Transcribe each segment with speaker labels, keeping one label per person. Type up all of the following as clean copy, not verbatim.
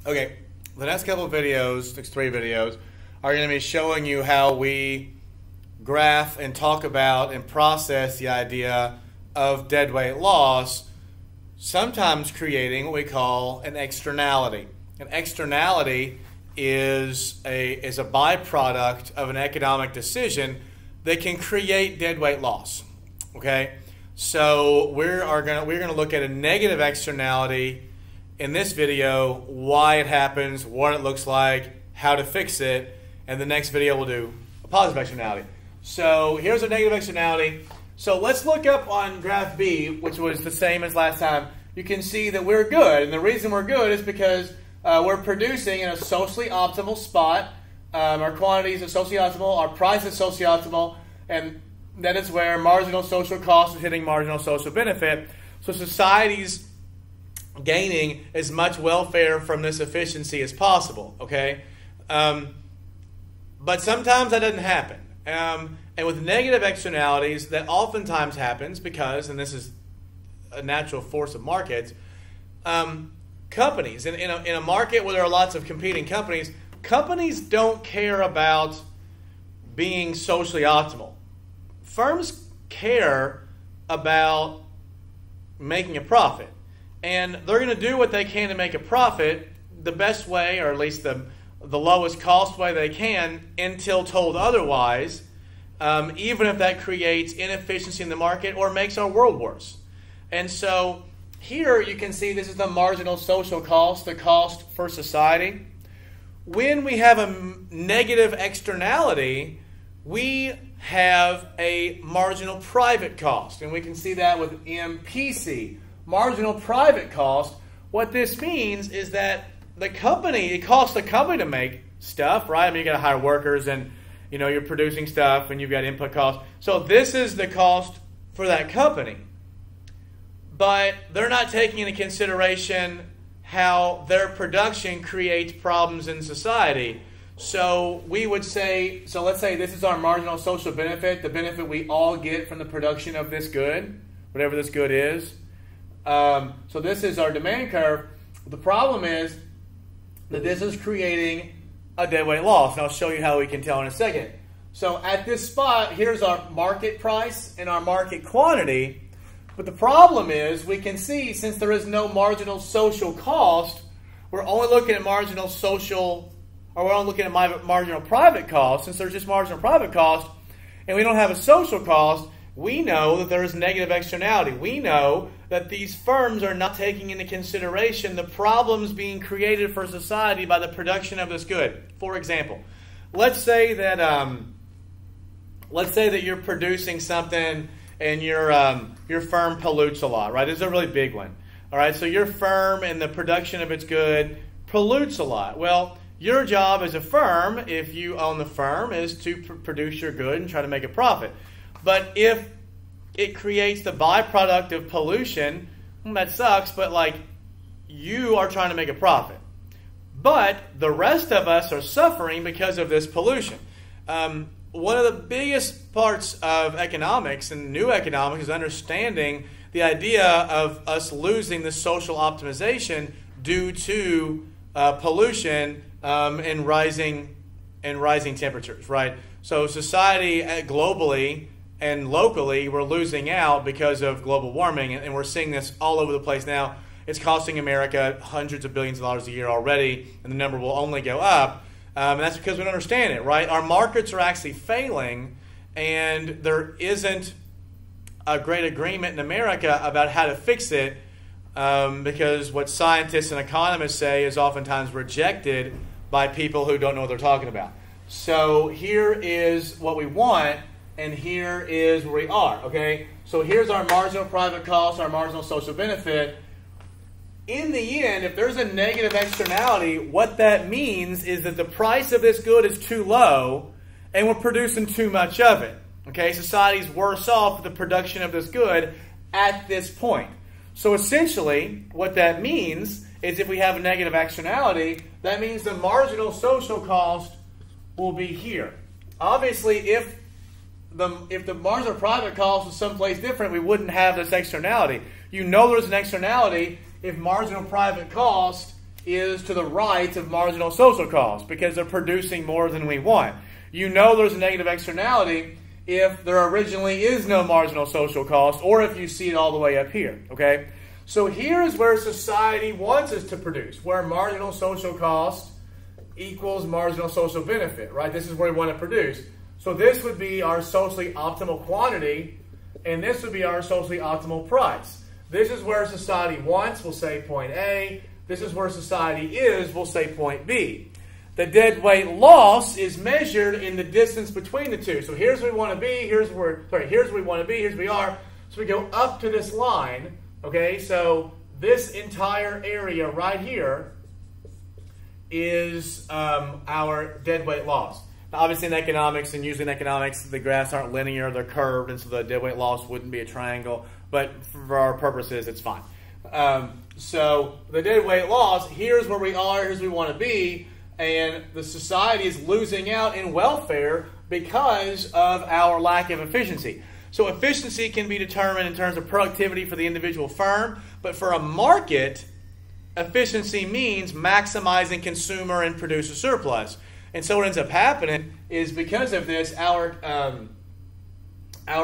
Speaker 1: Okay, the next couple of videos, next 3 videos, are going to be showing you how we graph and talk about and process the idea of deadweight loss, sometimes creating what we call an externality. An externality is a byproduct of an economic decision that can create deadweight loss. Okay, so we're going to look at a negative externality in this video, why it happens, what it looks like, how to fix it, and the next video we'll do a positive externality. So here's a negative externality. So let's look up on graph B, which was the same as last time. You can see that we're good, and the reason we're good is because we're producing in a socially optimal spot. Our quantities are socially optimal, our price is socially optimal, and that is where marginal social cost is hitting marginal social benefit. So society's gaining as much welfare from this efficiency as possible, okay? But sometimes that doesn't happen. And with negative externalities, that oftentimes happens because, and this is a natural force of markets, companies, in a market where there are lots of competing companies, companies don't care about being socially optimal. Firms care about making a profit. And they're going to do what they can to make a profit the best way, or at least the lowest cost way they can, until told otherwise, even if that creates inefficiency in the market or makes our world worse. And so here you can see this is the marginal social cost, the cost for society. When we have a negative externality, we have a marginal private cost. And we can see that with MPC. Marginal private cost. What this means is that the company, it costs the company to make stuff, right? I mean, you got to hire workers, and you're producing stuff, and you've got input costs. So this is the cost for that company. But they're not taking into consideration how their production creates problems in society. So we would say, so let's say this is our marginal social benefit, the benefit we all get from the production of this good, whatever this good is. So this is our demand curve. The problem is that this is creating a deadweight loss, and I'll show you how we can tell in a second. So at this spot, here's our market price and our market quantity. But the problem is, we can see, since there is no marginal social cost, we're only looking at marginal social, or we're only looking at marginal private cost. Since there's just marginal private cost, and we don't have a social cost, we know that there is negative externality. We know that these firms are not taking into consideration the problems being created for society by the production of this good. For example, let's say that you're producing something and your firm pollutes a lot, right? This is a really big one. All right, so your firm and the production of its good pollutes a lot. Well, your job as a firm, if you own the firm, is to produce your good and try to make a profit. But if it creates the byproduct of pollution, that sucks, but you are trying to make a profit. But the rest of us are suffering because of this pollution. One of the biggest parts of economics and new economics is understanding the idea of us losing the social optimization due to pollution and rising temperatures, right? So society globally and locally, we're losing out because of global warming, and we're seeing this all over the place now. It's costing America hundreds of billions of dollars a year already, and the number will only go up. And that's because we don't understand it, right? Our markets are actually failing, and there isn't a great agreement in America about how to fix it, because what scientists and economists say is oftentimes rejected by people who don't know what they're talking about. So here is what we want, and here is where we are, okay? So here's our marginal private cost, our marginal social benefit. In the end, if there's a negative externality, what that means is that the price of this good is too low, and we're producing too much of it, okay? Society's worse off with the production of this good at this point. So essentially, what that means is if we have a negative externality, that means the marginal social cost will be here. Obviously, if the marginal private cost was someplace different, we wouldn't have this externality. You know there's an externality if marginal private cost is to the right of marginal social cost because they're producing more than we want. You know there's a negative externality if there originally is no marginal social cost or if you see it all the way up here, okay? So here is where society wants us to produce, where marginal social cost equals marginal social benefit, right? This is where we want to produce. So this would be our socially optimal quantity, and this would be our socially optimal price. This is where society wants, we'll say point A. This is where society is, we'll say point B. The dead weight loss is measured in the distance between the two. So here's where we want to be, here's where we want to be, here's where we are. So we go up to this line, okay? So this entire area right here is our dead weight loss. Now, obviously in economics, and usually in economics, the graphs aren't linear, they're curved, and so the dead weight loss wouldn't be a triangle, but for our purposes, it's fine. So the dead weight loss, here's where we are, here's where we want to be, and the society is losing out in welfare because of our lack of efficiency. So efficiency can be determined in terms of productivity for the individual firm, but for a market, efficiency means maximizing consumer and producer surplus. And so what ends up happening is because of this, our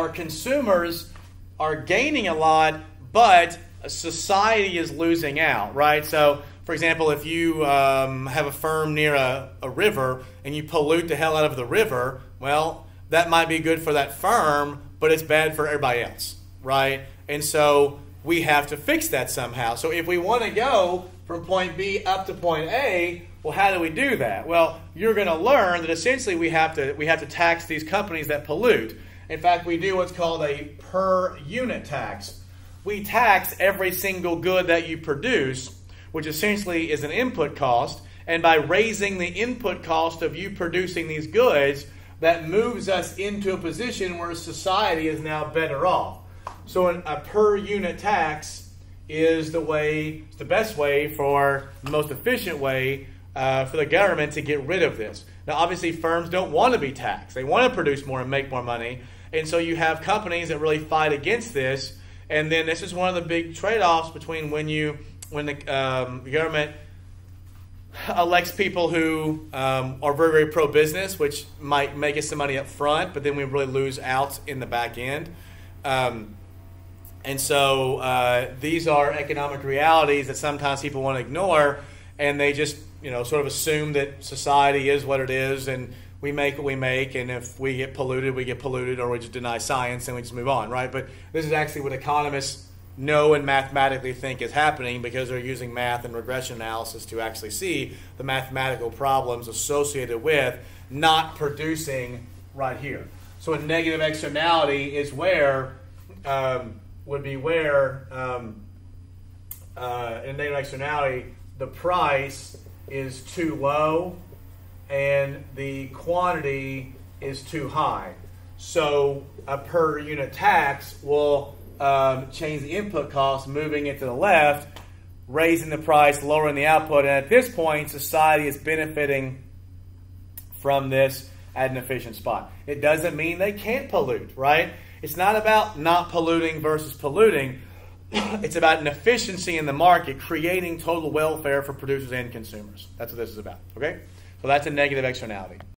Speaker 1: consumers are gaining a lot, but society is losing out, right? So, for example, if you have a firm near a river and you pollute the hell out of the river, well, that might be good for that firm, but it's bad for everybody else, right? And so we have to fix that somehow. So if we want to go from point B up to point A, well, how do we do that? Well, you're going to learn that essentially we have to tax these companies that pollute. In fact, we do what's called a per unit tax. We tax every single good that you produce, which essentially is an input cost, and by raising the input cost of you producing these goods, that moves us into a position where society is now better off. So a per unit tax is the best way, for the most efficient way for the government to get rid of this. Now, obviously, firms don't want to be taxed. They want to produce more and make more money. And so you have companies that really fight against this. And then this is one of the big trade-offs between when the government elects people who are very, very pro-business, which might make us some money up front, but then we really lose out in the back end. And so these are economic realities that sometimes people want to ignore, and they just sort of assume that society is what it is, and we make what we make, and if we get polluted, or we just deny science and we just move on, right? But this is actually what economists know and mathematically think is happening, because they're using math and regression analysis to actually see the mathematical problems associated with not producing right here. So a negative externality is where in a negative externality, the price is too low and the quantity is too high. So a per unit tax will change the input cost, moving it to the left, raising the price, lowering the output, and at this point, society is benefiting from this at an efficient spot. It doesn't mean they can't pollute, right? It's not about not polluting versus polluting. It's about an efficiency in the market, creating total welfare for producers and consumers. That's what this is about, okay? So that's a negative externality.